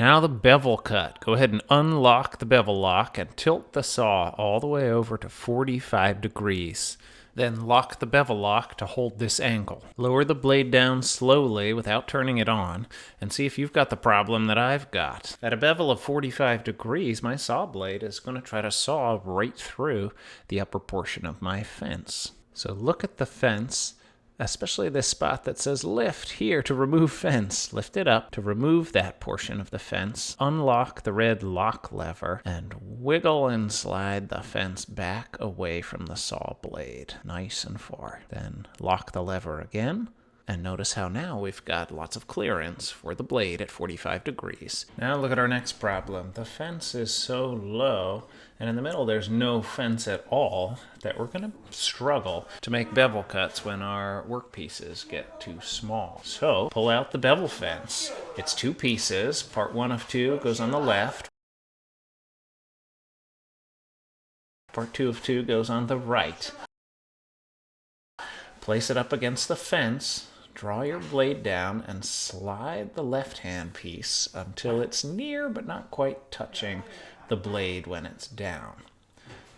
Now the bevel cut. Go ahead and unlock the bevel lock and tilt the saw all the way over to 45 degrees. Then lock the bevel lock to hold this angle. Lower the blade down slowly without turning it on and see if you've got the problem that I've got. At a bevel of 45 degrees, my saw blade is going to try to saw right through the upper portion of my fence. So look at the fence, especially this spot that says lift here to remove fence. Lift it up to remove that portion of the fence. Unlock the red lock lever and wiggle and slide the fence back away from the saw blade, nice and far. Then lock the lever again. And notice how now we've got lots of clearance for the blade at 45 degrees. Now look at our next problem. The fence is so low, and in the middle there's no fence at all, that we're going to struggle to make bevel cuts when our workpieces get too small. So pull out the bevel fence. It's two pieces. Part 1 of 2 goes on the left. Part 2 of 2 goes on the right. Place it up against the fence. Draw your blade down and slide the left-hand piece until it's near but not quite touching the blade when it's down.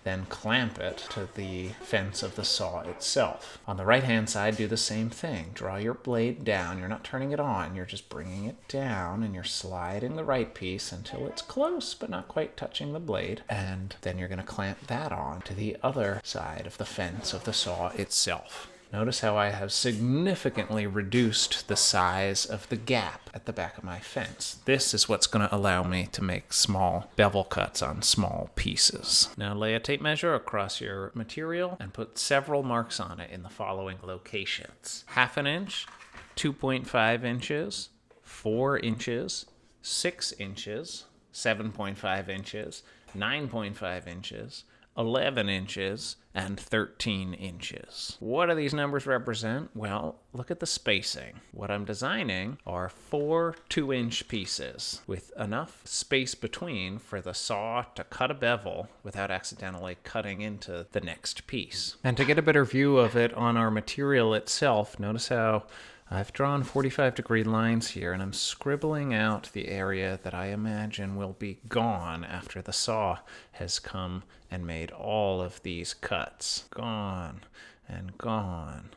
Then clamp it to the fence of the saw itself. On the right-hand side, do the same thing. Draw your blade down. You're not turning it on. You're just bringing it down, and you're sliding the right piece until it's close but not quite touching the blade. And then you're going to clamp that on to the other side of the fence of the saw itself. Notice how I have significantly reduced the size of the gap at the back of my fence. This is what's going to allow me to make small bevel cuts on small pieces. Now lay a tape measure across your material and put several marks on it in the following locations: 1/2 inch, 2.5 inches, 4 inches, 6 inches, 7.5 inches, 9.5 inches, 11 inches, and 13 inches. What do these numbers represent? Well, look at the spacing. What I'm designing are 4 2-inch pieces with enough space between for the saw to cut a bevel without accidentally cutting into the next piece. And to get a better view of it on our material itself, notice how I've drawn 45-degree lines here, and I'm scribbling out the area that I imagine will be gone after the saw has come and made all of these cuts. Gone, and gone,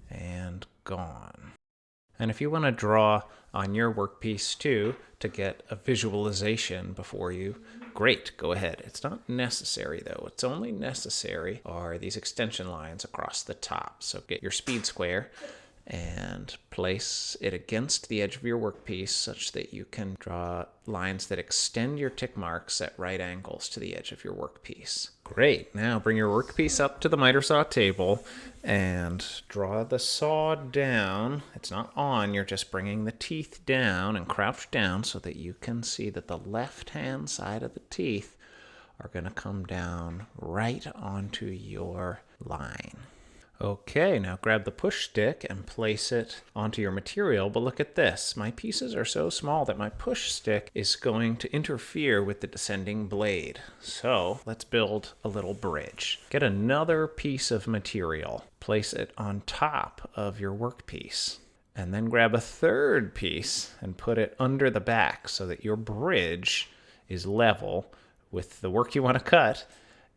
and gone. And if you want to draw on your workpiece too, to get a visualization before you, great, go ahead. It's not necessary though. What's only necessary are these extension lines across the top. So get your speed square and place it against the edge of your workpiece such that you can draw lines that extend your tick marks at right angles to the edge of your workpiece. Great. Now bring your workpiece up to the miter saw table and draw the saw down. It's not on, you're just bringing the teeth down and crouch down so that you can see that the left-hand side of the teeth are going to come down right onto your line. Okay, now grab the push stick and place it onto your material, but look at this. My pieces are so small that my push stick is going to interfere with the descending blade. So let's build a little bridge. Get another piece of material, place it on top of your workpiece, and then grab a third piece and put it under the back so that your bridge is level with the work you want to cut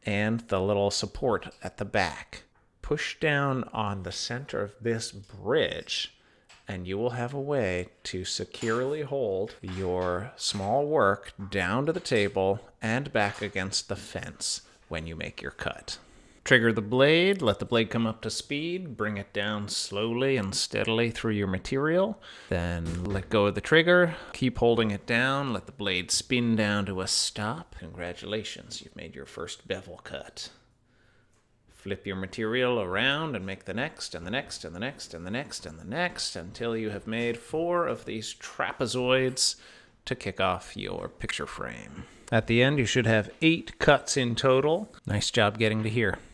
and the little support at the back. Push down on the center of this bridge and you will have a way to securely hold your small work down to the table and back against the fence when you make your cut. Trigger the blade, let the blade come up to speed, bring it down slowly and steadily through your material, then let go of the trigger, keep holding it down, let the blade spin down to a stop. Congratulations, you've made your first bevel cut. Flip your material around and make the next, and the next, and the next, and the next, and the next, until you have made 4 of these trapezoids to kick off your picture frame. At the end, you should have 8 cuts in total. Nice job getting to here.